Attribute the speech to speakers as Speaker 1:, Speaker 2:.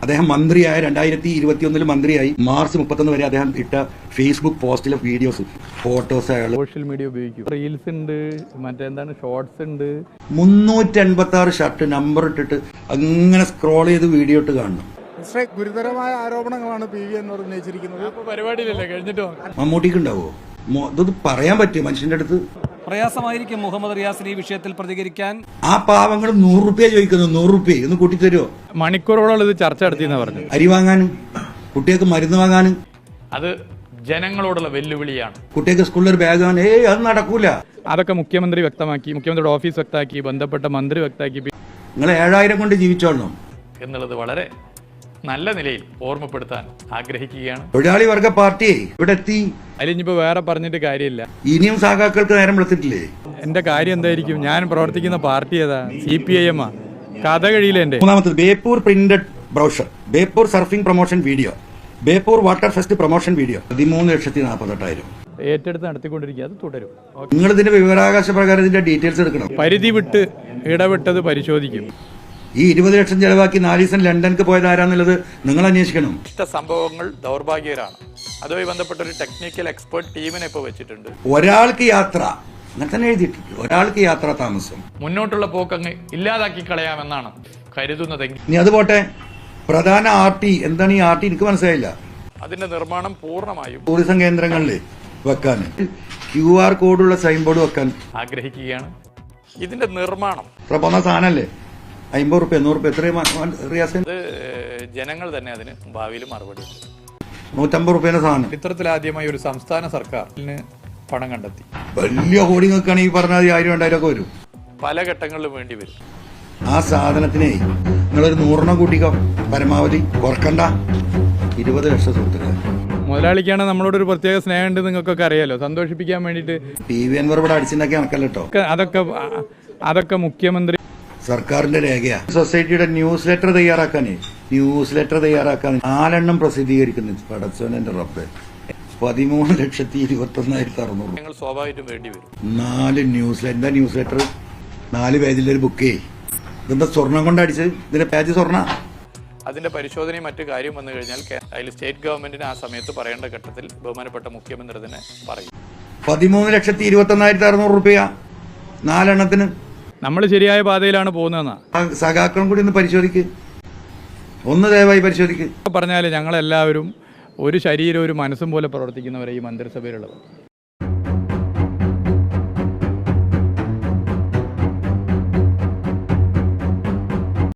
Speaker 1: അദ്ദേഹം മന്ത്രിയായ 2021 മന്ത്രിയായി മാർച്ച് 31 വരെ അദ്ദേഹം ഇട്ട ഫേസ്ബുക്ക് പോസ്റ്റിലെ വീഡിയോസ്, ഫോട്ടോസ്, അയാൾ
Speaker 2: സോഷ്യൽ മീഡിയ ഉപയോഗിക്കും. റീൽസ് ഉണ്ട്, മറ്റെന്താണ് ഷോർട്സ് ഉണ്ട്.
Speaker 1: 386 ഷർട്ട് നമ്പർ ഇട്ടിട്ട് അങ്ങനെ സ്ക്രോൾ ചെയ്ത് വീഡിയോ ഇട്ട് കാണണം.
Speaker 3: ഗുരുതരമായ ആരോപണങ്ങളാണ് പി വി എന്നോട് ഉന്നയിച്ചിരിക്കുന്നത്.
Speaker 2: പരിപാടിയിലല്ലേ കഴിഞ്ഞിട്ടോ.
Speaker 1: മമ്മൂട്ടിക്ക് ഉണ്ടാവോ? ഇത് പറയാൻ പറ്റുമോ മനുഷ്യന്റെ അടുത്ത്?
Speaker 4: പ്രയാസമായിരിക്കും മുഹമ്മദ് റിയാസിന് ഈ വിഷയത്തിൽ പ്രതികരിക്കാൻ.
Speaker 1: ആ പാവങ്ങൾ 100 റുപ്യ ചോദിക്കുന്നു. 100 റുപ്യ ഒന്ന് കൂട്ടിത്തരുമോ?
Speaker 2: മണിക്കൂറോളം ഇത് ചർച്ച നടത്തിയെന്ന് പറഞ്ഞു.
Speaker 1: അരി വാങ്ങാനും കുട്ടികൾക്ക് മരുന്ന് വാങ്ങാനും.
Speaker 2: അത് ജനങ്ങളോടുള്ള വെല്ലുവിളിയാണ്.
Speaker 1: കുട്ടികൾക്ക് സ്കൂളിൽ ഒരു ബാഗ് വാങ്ങാൻ അത് നടക്കൂല.
Speaker 2: അതൊക്കെ മുഖ്യമന്ത്രി വ്യക്തമാക്കി, മുഖ്യമന്ത്രിയുടെ ഓഫീസ് വ്യക്തമാക്കി, ബന്ധപ്പെട്ട മന്ത്രി വ്യക്തമാക്കി.
Speaker 1: നിങ്ങൾ 7000 കൊണ്ട് ജീവിച്ചോളണം
Speaker 2: എന്നുള്ളത് വളരെ നല്ല നിലയിൽ ഓർമ്മപ്പെടുത്താൻ ആഗ്രഹിക്കുകയാണ്.
Speaker 1: തൊഴിലാളി വർഗ പാർട്ടി ഇവിടെ എത്തി.
Speaker 2: അതിലിഞ്ഞിപ്പോ വേറെ പറഞ്ഞിട്ട് കാര്യമില്ല.
Speaker 1: ഇനിയും സഹാക്കൾക്ക് നേരം വിളിച്ചിട്ടില്ലേ?
Speaker 2: എന്റെ കാര്യം എന്തായിരിക്കും? ഞാൻ പ്രവർത്തിക്കുന്ന പാർട്ടി ഏതാ? CPIM. കഥ കഴിയില്ല. എന്റെ
Speaker 1: മൂന്നാമത്തത് Beypore printed brochure, Beypore surfing promotion video, Beypore water fest promotion video 13,48,000
Speaker 2: ഏറ്റെടുത്ത് നടത്തിക്കൊണ്ടിരിക്കുക. അത് തുടരും.
Speaker 1: നിങ്ങൾ ഇതിന്റെ വിവരാവകാശ പ്രകാരം ഇതിന്റെ ഡീറ്റെയിൽസ് എടുക്കണം.
Speaker 2: പരിധി വിട്ട് ഇടവിട്ടത് പരിശോധിക്കും.
Speaker 1: ഈ 20 ലക്ഷം ചെലവാക്കി 4 ദിവസം ലണ്ടനിക്ക് പോയത് ആരാന്നുള്ളത് നിങ്ങൾ അന്വേഷിക്കണം.
Speaker 2: സംഭവങ്ങൾ ദൗർഭാഗ്യകരമാണ്. അതുമായി ബന്ധപ്പെട്ട ഒരു ടെക്നിക്കൽ എക്സ്പെർട്ട് ടീമിനെ ഇപ്പോൾ വെച്ചിട്ടുണ്ട്.
Speaker 1: ഒരാൾക്ക് യാത്ര, അങ്ങനെ തന്നെ എഴുതിയിട്ടുണ്ട്, ഒരാൾക്ക് യാത്രാ താമസം.
Speaker 2: മുന്നോട്ടുള്ള പോക്കങ്ങ് ഇല്ലാതാക്കി കളയാമെന്നാണ് കരുതുന്നതെങ്കിൽ.
Speaker 1: ഇനി അത് പോട്ടെ, പ്രധാന RT എന്താണ് ഈ RT? എനിക്ക് മനസ്സിലായില്ല.
Speaker 2: അതിന്റെ നിർമ്മാണം പൂർണ്ണമായും
Speaker 1: ടൂറിസം കേന്ദ്രങ്ങളിൽ വെക്കാൻ QR കോഡുള്ള സൈൻ ബോർഡ് വെക്കാൻ
Speaker 2: ആഗ്രഹിക്കുകയാണ്. ഇതിന്റെ നിർമ്മാണം
Speaker 1: പോന്ന സാധനല്ലേ? 50 റുപ്യ 100 റുപ്യ എത്രയും റിയാസ്?
Speaker 2: ജനങ്ങൾ തന്നെ അതിന് ഭാവിയിൽ മറുപടി.
Speaker 1: 150 റുപ്യേന്റെ സാധനം.
Speaker 2: ചരിത്രത്തിലാദ്യമായി ഒരു സംസ്ഥാന സർക്കാർ പണം കണ്ടെത്തി.
Speaker 1: വലിയ കോടി നോക്കുകയാണ് ഈ പറഞ്ഞ 1000-2000 ഒക്കെ വരും.
Speaker 2: പല ഘട്ടങ്ങളിലും വേണ്ടി വരും.
Speaker 1: ആ സാധനത്തിനെ നിങ്ങളൊരു 100 കൂട്ടിക്കോ, പരമാവധി കുറക്കണ്ട. 20 ലക്ഷം സുഹൃത്തുക്കൾ.
Speaker 2: മുതലാളിക്കാണ് നമ്മളോട് ഒരു പ്രത്യേക സ്നേഹമുണ്ട്, നിങ്ങൾക്കൊക്കെ അറിയാലോ. സന്തോഷിപ്പിക്കാൻ വേണ്ടിയിട്ട്
Speaker 1: PV അൻവർ ഇവിടെ അടിച്ചിട്ടുണ്ടാക്കി കണക്കല്ലോ കേട്ടോ.
Speaker 2: അതൊക്കെ മുഖ്യമന്ത്രി
Speaker 1: സർക്കാരിന്റെ രേഖയാ. സൊസൈറ്റിയുടെ ന്യൂസ് ലെറ്റർ തയ്യാറാക്കാൻ 4 പ്രസിദ്ധീകരിക്കുന്നു. പടച്ചോന്റെ റബ്ബേ, 13,21,600.
Speaker 2: സ്വാഭാവികമായിട്ടും വേണ്ടി വരും.
Speaker 1: 4 എന്താ ന്യൂസ് ലെറ്റർ? 4 പേജിന്റെ ഒരു ബുക്കേ. ഇതെന്താ സ്വർണം കൊണ്ട് അടിച്ച്? ഇതിന്റെ പേജ് സ്വർണ്ണ.
Speaker 2: അതിന്റെ പരിശോധനയും മറ്റു കാര്യം വന്നു കഴിഞ്ഞാൽ അതിൽ സ്റ്റേറ്റ് ഗവൺമെന്റിന് ആ സമയത്ത് പറയേണ്ട ഘട്ടത്തിൽ ബഹുമാനപ്പെട്ട മുഖ്യമന്ത്രി തന്നെ പറയും.
Speaker 1: 13,21,600 റുപ്യ 4
Speaker 2: നമ്മൾ ശരിയായ പാതയിലാണ് പോകുന്നതെന്നാ.
Speaker 1: സഖാക്കളും കൂടി ഒന്ന് പരിശോധിക്ക്, ഒന്ന് ദയവായി പരിശോധിക്ക്.
Speaker 2: പറഞ്ഞാൽ ഞങ്ങളെല്ലാവരും ഒരു ശരീരം ഒരു മനസ്സും പോലെ പ്രവർത്തിക്കുന്നവരെ ഈ മന്ത്രിസഭയിലുള്ളത്.